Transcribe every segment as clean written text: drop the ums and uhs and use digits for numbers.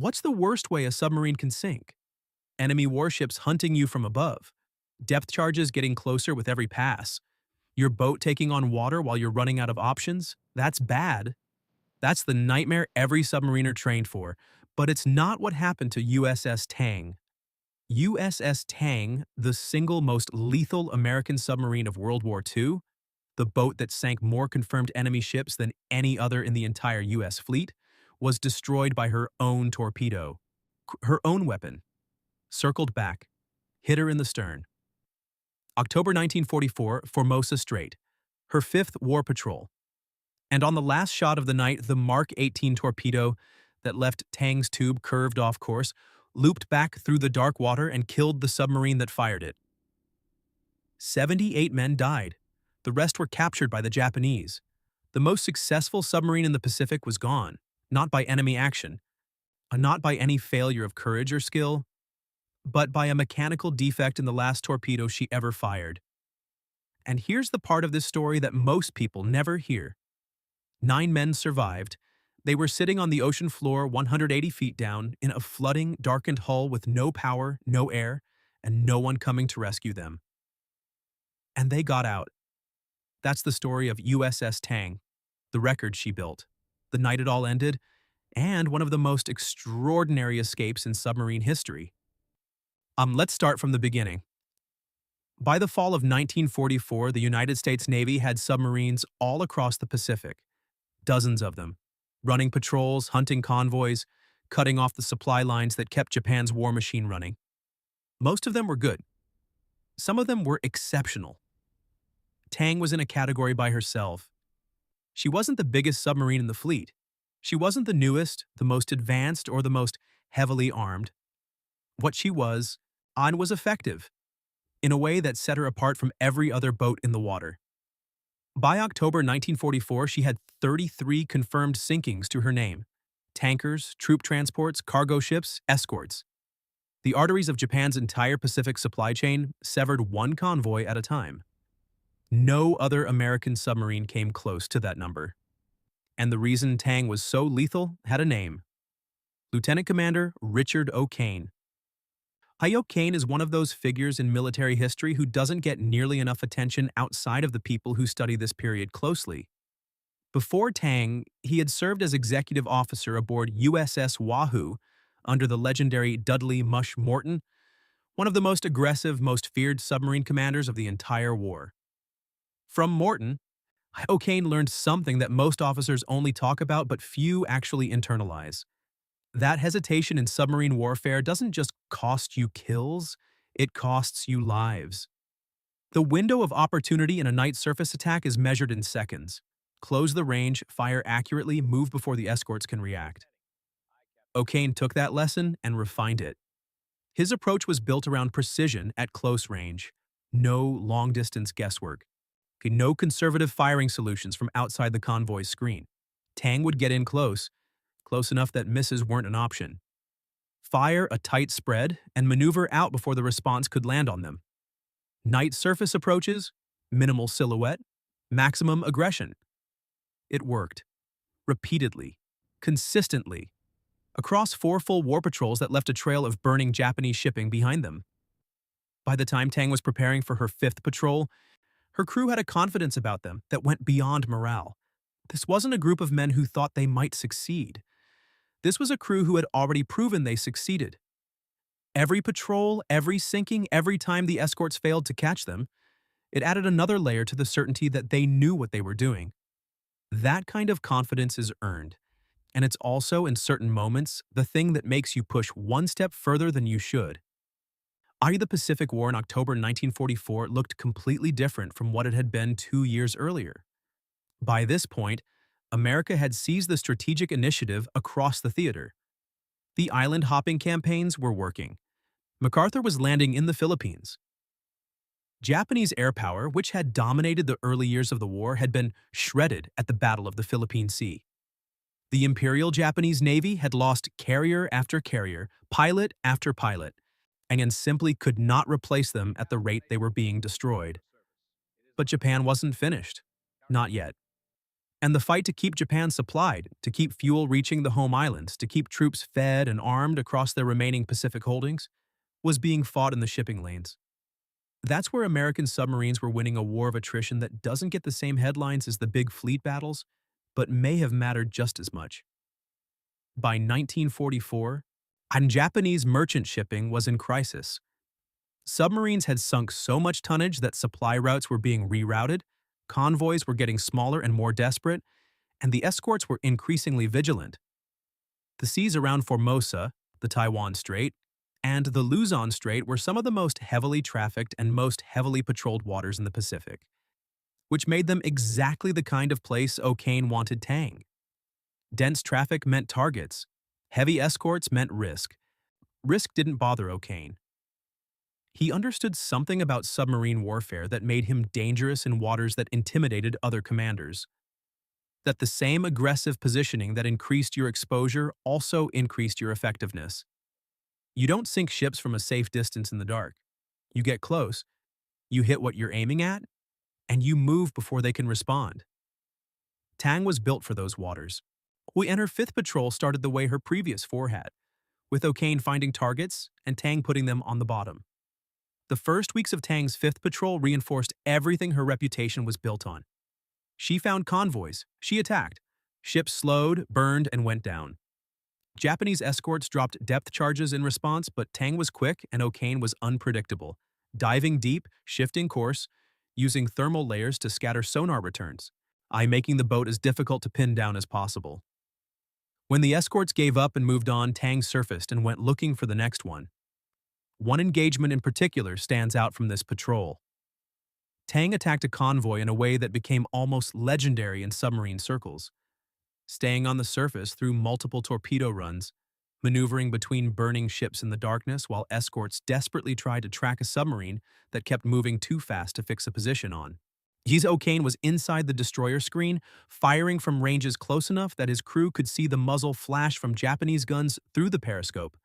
What's the worst way a submarine can sink? Enemy warships hunting you from above. Depth charges getting closer with every pass. Your boat taking on water while you're running out of options? That's bad. That's the nightmare every submariner trained for. But it's not what happened to USS Tang. USS Tang, the single most lethal American submarine of World War II, the boat that sank more confirmed enemy ships than any other in the entire US fleet, was destroyed by her own torpedo. Her own weapon. Circled back. Hit her in the stern. October 1944, Formosa Strait. Her fifth war patrol. And on the last shot of the night, the Mark 18 torpedo that left Tang's tube curved off course looped back through the dark water and killed the submarine that fired it. 78 men died. The rest were captured by the Japanese. The most successful submarine in the Pacific was gone, not by enemy action, not by any failure of courage or skill, but by a mechanical defect in the last torpedo she ever fired. And here's the part of this story that most people never hear. 9 men survived. They were sitting on the ocean floor 180 feet down in a flooding, darkened hull with no power, no air, and no one coming to rescue them. And they got out. That's the story of USS Tang, the record she built, the night it all ended, and one of the most extraordinary escapes in submarine history. Let's start from the beginning. By the fall of 1944, the United States Navy had submarines all across the Pacific, dozens of them, running patrols, hunting convoys, cutting off the supply lines that kept Japan's war machine running. Most of them were good. Some of them were exceptional. Tang was in a category by herself. She wasn't the biggest submarine in the fleet. She wasn't the newest, the most advanced, or the most heavily armed. What she was effective, in a way that set her apart from every other boat in the water. By October 1944, she had 33 confirmed sinkings to her name: tankers, troop transports, cargo ships, escorts. The arteries of Japan's entire Pacific supply chain severed one convoy at a time. No other American submarine came close to that number. And the reason Tang was so lethal had a name: Lieutenant Commander Richard O'Kane. O'Kane is one of those figures in military history who doesn't get nearly enough attention outside of the people who study this period closely. Before Tang, he had served as executive officer aboard USS Wahoo under the legendary Dudley Mush Morton, one of the most aggressive, most feared submarine commanders of the entire war. From Morton, O'Kane learned something that most officers only talk about but few actually internalize. That hesitation in submarine warfare doesn't just cost you kills, it costs you lives. The window of opportunity in a night surface attack is measured in seconds. Close the range, fire accurately, move before the escorts can react. O'Kane took that lesson and refined it. His approach was built around precision at close range. No long-distance guesswork. No conservative firing solutions from outside the convoy's screen. Tang would get in close enough that misses weren't an option. Fire a tight spread and maneuver out before the response could land on them. Night surface approaches, minimal silhouette, maximum aggression. It worked. Repeatedly. Consistently. Across 4 full war patrols that left a trail of burning Japanese shipping behind them. By the time Tang was preparing for her 5th patrol, her crew had a confidence about them that went beyond morale. This wasn't a group of men who thought they might succeed. This was a crew who had already proven they succeeded. Every patrol, every sinking, every time the escorts failed to catch them, it added another layer to the certainty that they knew what they were doing. That kind of confidence is earned, and it's also, in certain moments, the thing that makes you push one step further than you should. The Pacific War in October 1944 looked completely different from what it had been 2 years earlier. By this point, America had seized the strategic initiative across the theater. The island-hopping campaigns were working. MacArthur was landing in the Philippines. Japanese air power, which had dominated the early years of the war, had been shredded at the Battle of the Philippine Sea. The Imperial Japanese Navy had lost carrier after carrier, pilot after pilot, and simply could not replace them at the rate they were being destroyed. But Japan wasn't finished. Not yet. And the fight to keep Japan supplied, to keep fuel reaching the home islands, to keep troops fed and armed across their remaining Pacific holdings, was being fought in the shipping lanes. That's where American submarines were winning a war of attrition that doesn't get the same headlines as the big fleet battles, but may have mattered just as much. By 1944, and Japanese merchant shipping was in crisis. Submarines had sunk so much tonnage that supply routes were being rerouted, convoys were getting smaller and more desperate, and the escorts were increasingly vigilant. The seas around Formosa, the Taiwan Strait, and the Luzon Strait were some of the most heavily trafficked and most heavily patrolled waters in the Pacific, which made them exactly the kind of place O'Kane wanted Tang. Dense traffic meant targets. Heavy escorts meant risk. Risk didn't bother O'Kane. He understood something about submarine warfare that made him dangerous in waters that intimidated other commanders. That the same aggressive positioning that increased your exposure also increased your effectiveness. You don't sink ships from a safe distance in the dark. You get close, you hit what you're aiming at, and you move before they can respond. Tang was built for those waters. And her 5th Patrol started the way her previous 4 had, with O'Kane finding targets and Tang putting them on the bottom. The first weeks of Tang's 5th Patrol reinforced everything her reputation was built on. She found convoys, she attacked. Ships slowed, burned, and went down. Japanese escorts dropped depth charges in response, but Tang was quick and O'Kane was unpredictable, diving deep, shifting course, using thermal layers to scatter sonar returns, making the boat as difficult to pin down as possible. When the escorts gave up and moved on, Tang surfaced and went looking for the next one. One engagement in particular stands out from this patrol. Tang attacked a convoy in a way that became almost legendary in submarine circles, staying on the surface through multiple torpedo runs, maneuvering between burning ships in the darkness while escorts desperately tried to track a submarine that kept moving too fast to fix a position on. O'Kane was inside the destroyer screen, firing from ranges close enough that his crew could see the muzzle flash from Japanese guns through the periscope.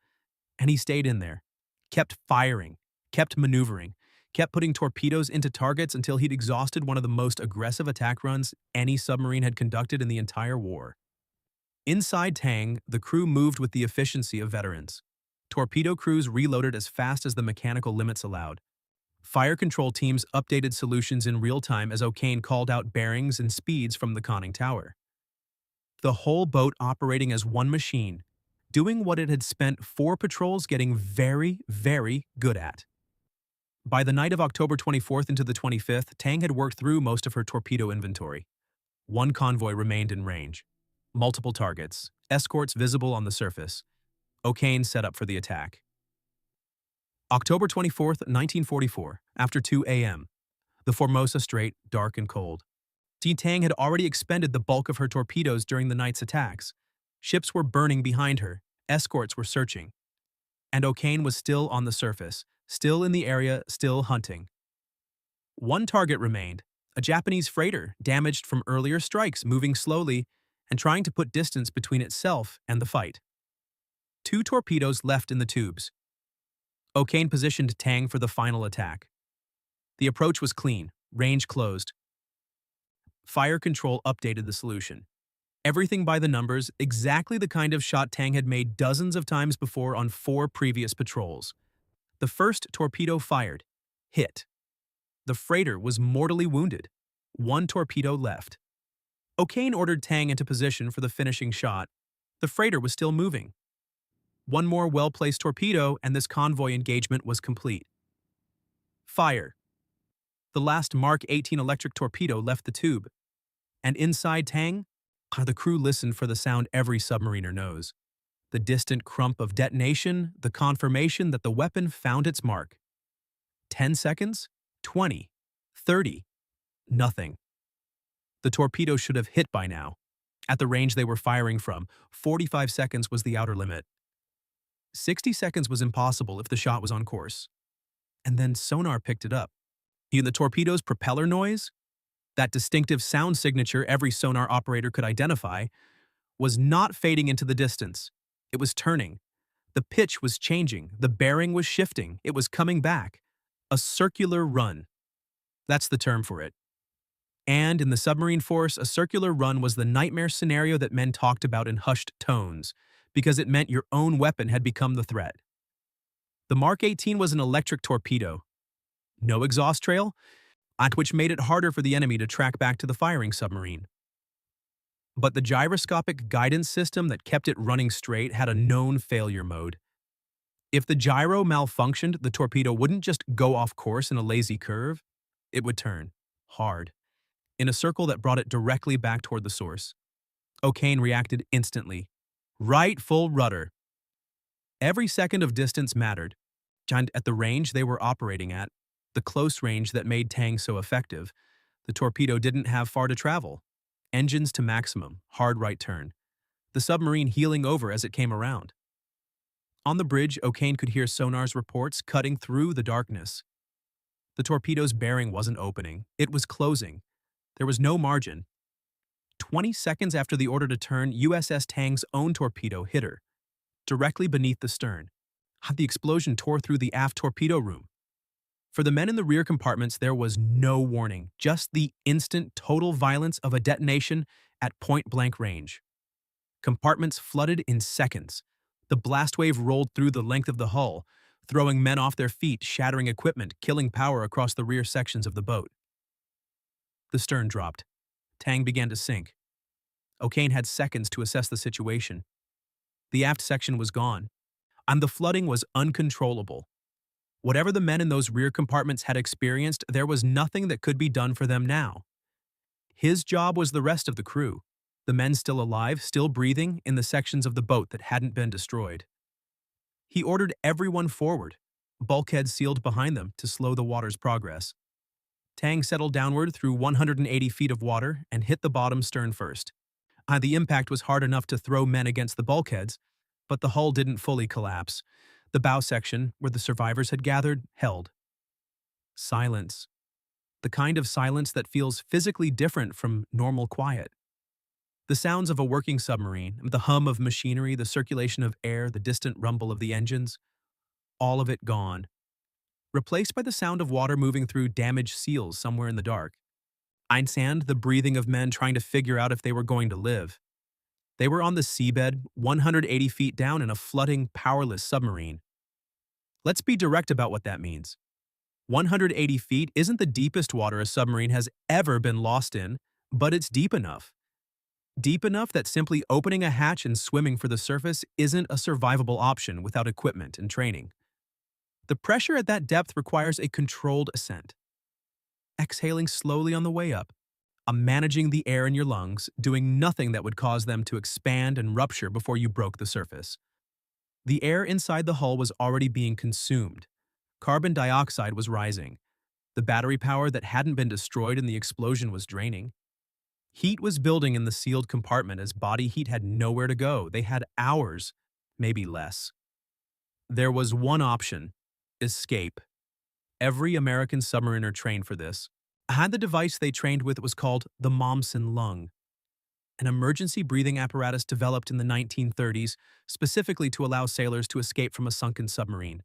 And he stayed in there, kept firing, kept maneuvering, kept putting torpedoes into targets until he'd exhausted one of the most aggressive attack runs any submarine had conducted in the entire war. Inside Tang, the crew moved with the efficiency of veterans. Torpedo crews reloaded as fast as the mechanical limits allowed. Fire control teams updated solutions in real time as O'Kane called out bearings and speeds from the conning tower. The whole boat operating as one machine, doing what it had spent 4 patrols getting very, very good at. By the night of October 24th into the 25th, Tang had worked through most of her torpedo inventory. 1 convoy remained in range. Multiple targets, escorts visible on the surface. O'Kane set up for the attack. October 24th, 1944, after 2 a.m. The Formosa Strait, dark and cold. Tang had already expended the bulk of her torpedoes during the night's attacks. Ships were burning behind her, escorts were searching. And O'Kane was still on the surface, still in the area, still hunting. 1 target remained, a Japanese freighter damaged from earlier strikes, moving slowly and trying to put distance between itself and the fight. 2 torpedoes left in the tubes. O'Kane positioned Tang for the final attack. The approach was clean, range closed. Fire control updated the solution. Everything by the numbers, exactly the kind of shot Tang had made dozens of times before on 4 previous patrols. The first torpedo fired, hit. The freighter was mortally wounded. 1 torpedo left. O'Kane ordered Tang into position for the finishing shot. The freighter was still moving. 1 more well-placed torpedo and this convoy engagement was complete. Fire. The last Mark 18 electric torpedo left the tube. And inside Tang, the crew listened for the sound every submariner knows. The distant crump of detonation, the confirmation that the weapon found its mark. 10 seconds? 20? 30? Nothing. The torpedo should have hit by now. At the range they were firing from, 45 seconds was the outer limit. 60 seconds was impossible if the shot was on course. And then sonar picked it up. The torpedo's propeller noise, that distinctive sound signature every sonar operator could identify, was not fading into the distance. It was turning. The pitch was changing. The bearing was shifting. It was coming back. A circular run. That's the term for it. And in the submarine force, a circular run was the nightmare scenario that men talked about in hushed tones, because it meant your own weapon had become the threat. The Mark 18 was an electric torpedo. No exhaust trail, which made it harder for the enemy to track back to the firing submarine. But the gyroscopic guidance system that kept it running straight had a known failure mode. If the gyro malfunctioned, the torpedo wouldn't just go off course in a lazy curve, it would turn, hard, in a circle that brought it directly back toward the source. O'Kane reacted instantly. Right full rudder. Every second of distance mattered, and at the range they were operating at, the close range that made Tang so effective, the torpedo didn't have far to travel. Engines to maximum, hard right turn. The submarine heeling over as it came around. On the bridge, O'Kane could hear sonar's reports cutting through the darkness. The torpedo's bearing wasn't opening, it was closing. There was no margin. 20 seconds after the order to turn, USS Tang's own torpedo hit her, directly beneath the stern. The explosion tore through the aft torpedo room. For the men in the rear compartments, there was no warning, just the instant total violence of a detonation at point-blank range. Compartments flooded in seconds. The blast wave rolled through the length of the hull, throwing men off their feet, shattering equipment, killing power across the rear sections of the boat. The stern dropped. Tang began to sink. O'Kane had seconds to assess the situation. The aft section was gone, and the flooding was uncontrollable. Whatever the men in those rear compartments had experienced, there was nothing that could be done for them now. His job was the rest of the crew, the men still alive, still breathing in the sections of the boat that hadn't been destroyed. He ordered everyone forward, bulkheads sealed behind them to slow the water's progress. Tang settled downward through 180 feet of water and hit the bottom stern first. The impact was hard enough to throw men against the bulkheads, but the hull didn't fully collapse. The bow section, where the survivors had gathered, held. Silence. The kind of silence that feels physically different from normal quiet. The sounds of a working submarine, the hum of machinery, the circulation of air, the distant rumble of the engines, all of it gone. Replaced by the sound of water moving through damaged seals somewhere in the dark. And the breathing of men trying to figure out if they were going to live. They were on the seabed, 180 feet down in a flooding, powerless submarine. Let's be direct about what that means. 180 feet isn't the deepest water a submarine has ever been lost in, but it's deep enough. Deep enough that simply opening a hatch and swimming for the surface isn't a survivable option without equipment and training. The pressure at that depth requires a controlled ascent. Exhaling slowly on the way up, managing the air in your lungs, doing nothing that would cause them to expand and rupture before you broke the surface. The air inside the hull was already being consumed. Carbon dioxide was rising. The battery power that hadn't been destroyed in the explosion was draining. Heat was building in the sealed compartment as body heat had nowhere to go. They had hours, maybe less. There was one option: escape. Every American submariner trained for this. The device they trained with was called the Momsen lung, an emergency breathing apparatus developed in the 1930s specifically to allow sailors to escape from a sunken submarine.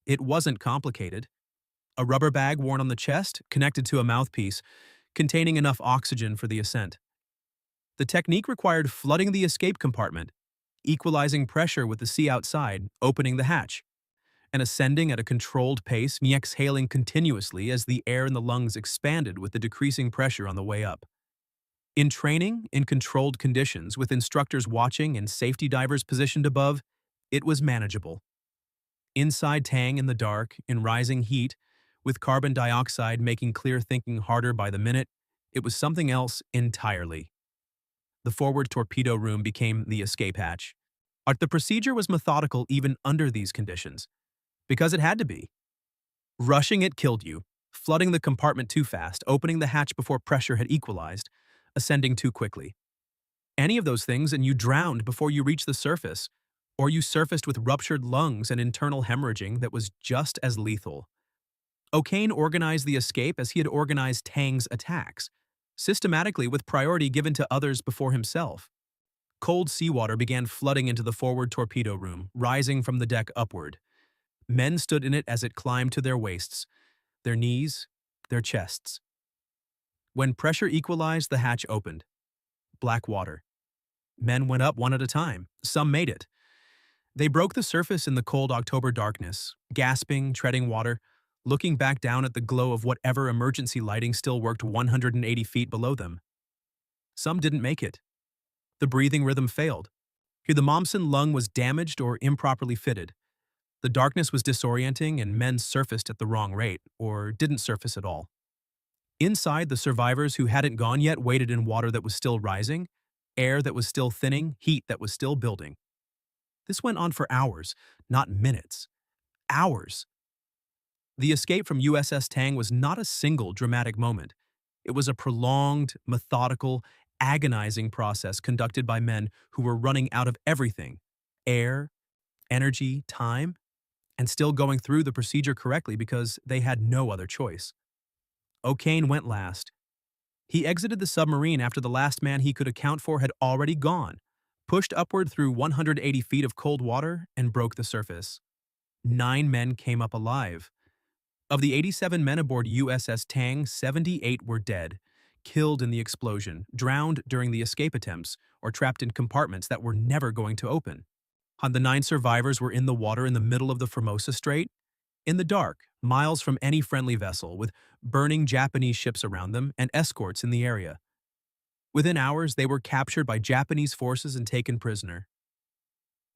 It wasn't complicated. A rubber bag worn on the chest, connected to a mouthpiece, containing enough oxygen for the ascent. The technique required flooding the escape compartment, equalizing pressure with the sea outside, opening the hatch, and ascending at a controlled pace, exhaling continuously as the air in the lungs expanded with the decreasing pressure on the way up. In training, in controlled conditions, with instructors watching and safety divers positioned above, it was manageable. Inside Tang in the dark, in rising heat, with carbon dioxide making clear thinking harder by the minute, it was something else entirely. The forward torpedo room became the escape hatch. The procedure was methodical even under these conditions, because it had to be. Rushing it killed you, flooding the compartment too fast, opening the hatch before pressure had equalized, ascending too quickly. Any of those things and you drowned before you reached the surface, or you surfaced with ruptured lungs and internal hemorrhaging that was just as lethal. O'Kane organized the escape as he had organized Tang's attacks, systematically with priority given to others before himself. Cold seawater began flooding into the forward torpedo room, rising from the deck upward. Men stood in it as it climbed to their waists, their knees, their chests. When pressure equalized, the hatch opened. Black water. Men went up one at a time. Some made it. They broke the surface in the cold October darkness, gasping, treading water, looking back down at the glow of whatever emergency lighting still worked 180 feet below them. Some didn't make it. The breathing rhythm failed. Here the Momsen lung was damaged or improperly fitted. The darkness was disorienting and men surfaced at the wrong rate, or didn't surface at all. Inside, the survivors who hadn't gone yet waited in water that was still rising, air that was still thinning, heat that was still building. This went on for hours, not minutes. Hours. The escape from USS Tang was not a single dramatic moment. It was a prolonged, methodical, agonizing process conducted by men who were running out of everything: air, energy, time, and still going through the procedure correctly because they had no other choice. O'Kane went last. He exited the submarine after the last man he could account for had already gone, pushed upward through 180 feet of cold water, and broke the surface. 9 men came up alive. Of the 87 men aboard USS Tang, 78 were dead, killed in the explosion, drowned during the escape attempts, or trapped in compartments that were never going to open. The 9 survivors were in the water in the middle of the Formosa Strait, in the dark, miles from any friendly vessel, with burning Japanese ships around them and escorts in the area. Within hours, they were captured by Japanese forces and taken prisoner.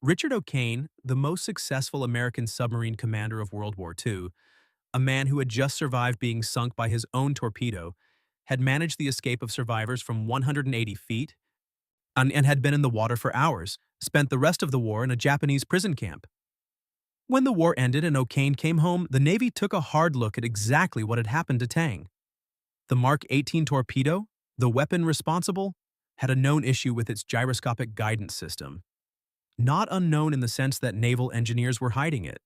Richard O'Kane, the most successful American submarine commander of World War II, a man who had just survived being sunk by his own torpedo, had managed the escape of survivors from 180 feet and had been in the water for hours, spent the rest of the war in a Japanese prison camp. When the war ended and O'Kane came home, the Navy took a hard look at exactly what had happened to Tang. The Mark 18 torpedo, the weapon responsible, had a known issue with its gyroscopic guidance system. Not unknown in the sense that naval engineers were hiding it.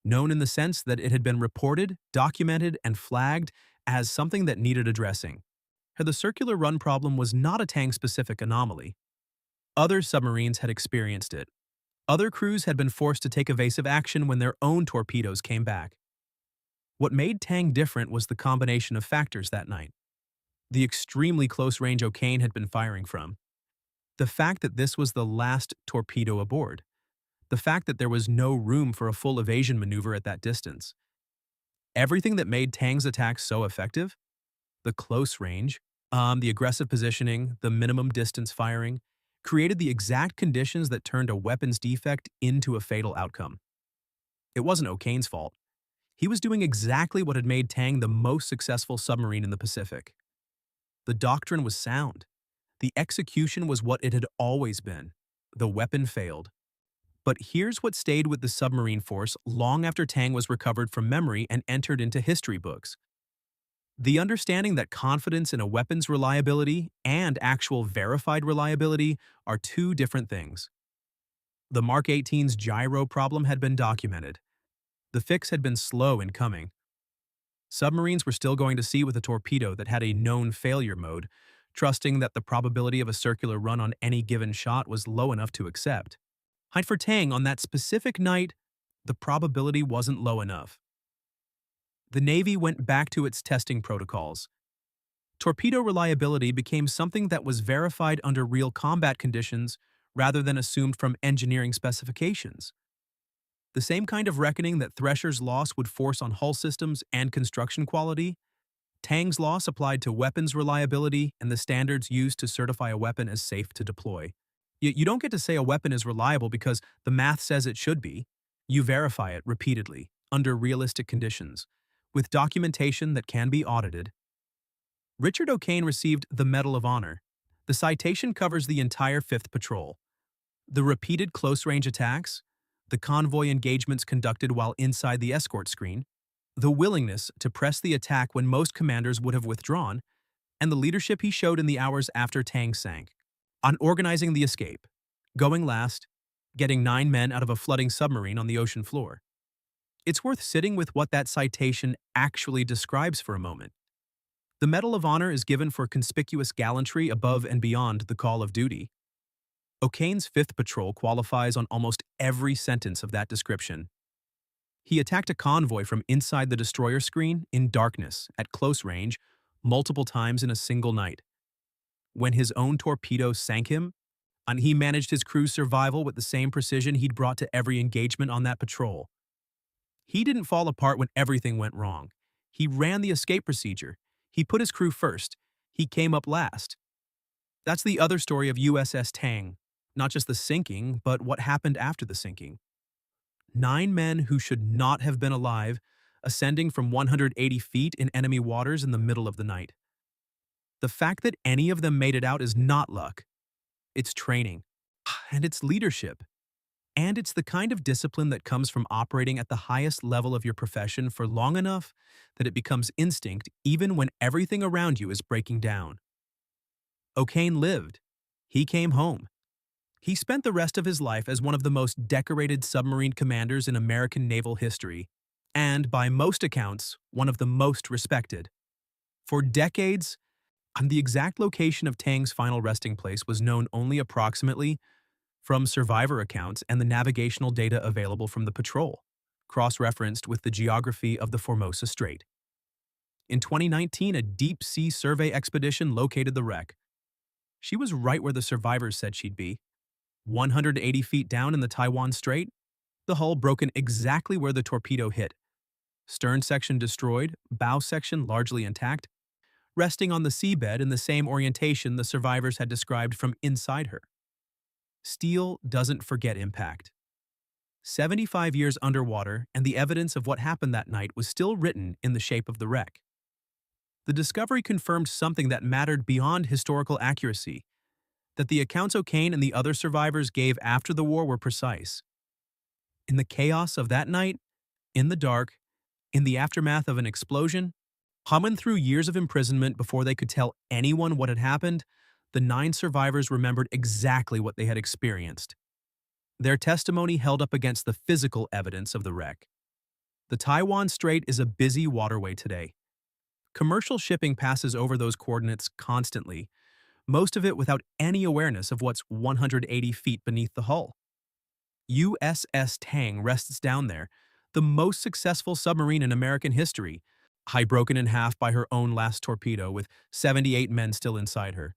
Known in the sense that it had been reported, documented, and flagged as something that needed addressing. The circular run problem was not a Tang-specific anomaly. Other submarines had experienced it. Other crews had been forced to take evasive action when their own torpedoes came back. What made Tang different was the combination of factors that night. The extremely close range O'Kane had been firing from. The fact that this was the last torpedo aboard. The fact that there was no room for a full evasion maneuver at that distance. Everything that made Tang's attacks so effective, the close range, the aggressive positioning, the minimum distance firing, created the exact conditions that turned a weapons defect into a fatal outcome. It wasn't O'Kane's fault. He was doing exactly what had made Tang the most successful submarine in the Pacific. The doctrine was sound. The execution was what it had always been. The weapon failed. But here's what stayed with the submarine force long after Tang was recovered from memory and entered into history books. The understanding that confidence in a weapon's reliability and actual verified reliability are two different things. The Mark 18's gyro problem had been documented. The fix had been slow in coming. Submarines were still going to sea with a torpedo that had a known failure mode, trusting that the probability of a circular run on any given shot was low enough to accept. For Tang, on that specific night, the probability wasn't low enough. The Navy went back to its testing protocols. Torpedo reliability became something that was verified under real combat conditions rather than assumed from engineering specifications. The same kind of reckoning that Thresher's loss would force on hull systems and construction quality, Tang's loss applied to weapons reliability and the standards used to certify a weapon as safe to deploy. You don't get to say a weapon is reliable because the math says it should be. You verify it repeatedly, under realistic conditions, with documentation that can be audited. Richard O'Kane received the Medal of Honor. The citation covers the entire 5th Patrol. The repeated close-range attacks, the convoy engagements conducted while inside the escort screen, the willingness to press the attack when most commanders would have withdrawn, and the leadership he showed in the hours after Tang sank. On organizing the escape, going last, getting 9 men out of a flooding submarine on the ocean floor. It's worth sitting with what that citation actually describes for a moment. The Medal of Honor is given for conspicuous gallantry above and beyond the call of duty. O'Kane's 5th Patrol qualifies on almost every sentence of that description. He attacked a convoy from inside the destroyer screen in darkness, at close range, multiple times in a single night. When his own torpedo sank him, and he managed his crew's survival with the same precision he'd brought to every engagement on that patrol. He didn't fall apart when everything went wrong. He ran the escape procedure. He put his crew first. He came up last. That's the other story of USS Tang, not just the sinking, but what happened after the sinking. 9 men who should not have been alive, ascending from 180 feet in enemy waters in the middle of the night. The fact that any of them made it out is not luck. It's training. And it's leadership. And it's the kind of discipline that comes from operating at the highest level of your profession for long enough that it becomes instinct even when everything around you is breaking down. O'Kane lived. He came home. He spent the rest of his life as one of the most decorated submarine commanders in American naval history, and, by most accounts, one of the most respected. For decades, and the exact location of Tang's final resting place was known only approximately from survivor accounts and the navigational data available from the patrol, cross-referenced with the geography of the Formosa Strait. In 2019, a deep-sea survey expedition located the wreck. She was right where the survivors said she'd be, 180 feet down in the Taiwan Strait, the hull broken exactly where the torpedo hit. Stern section destroyed, bow section largely intact, resting on the seabed in the same orientation the survivors had described from inside her. Steel doesn't forget impact. 75 years underwater, and the evidence of what happened that night was still written in the shape of the wreck. The discovery confirmed something that mattered beyond historical accuracy, that the accounts O'Kane and the other survivors gave after the war were precise. In the chaos of that night, in the dark, in the aftermath of an explosion, humming through years of imprisonment before they could tell anyone what had happened, the 9 survivors remembered exactly what they had experienced. Their testimony held up against the physical evidence of the wreck. The Taiwan Strait is a busy waterway today. Commercial shipping passes over those coordinates constantly, most of it without any awareness of what's 180 feet beneath the hull. USS Tang rests down there, the most successful submarine in American history, broken in half by her own last torpedo with 78 men still inside her.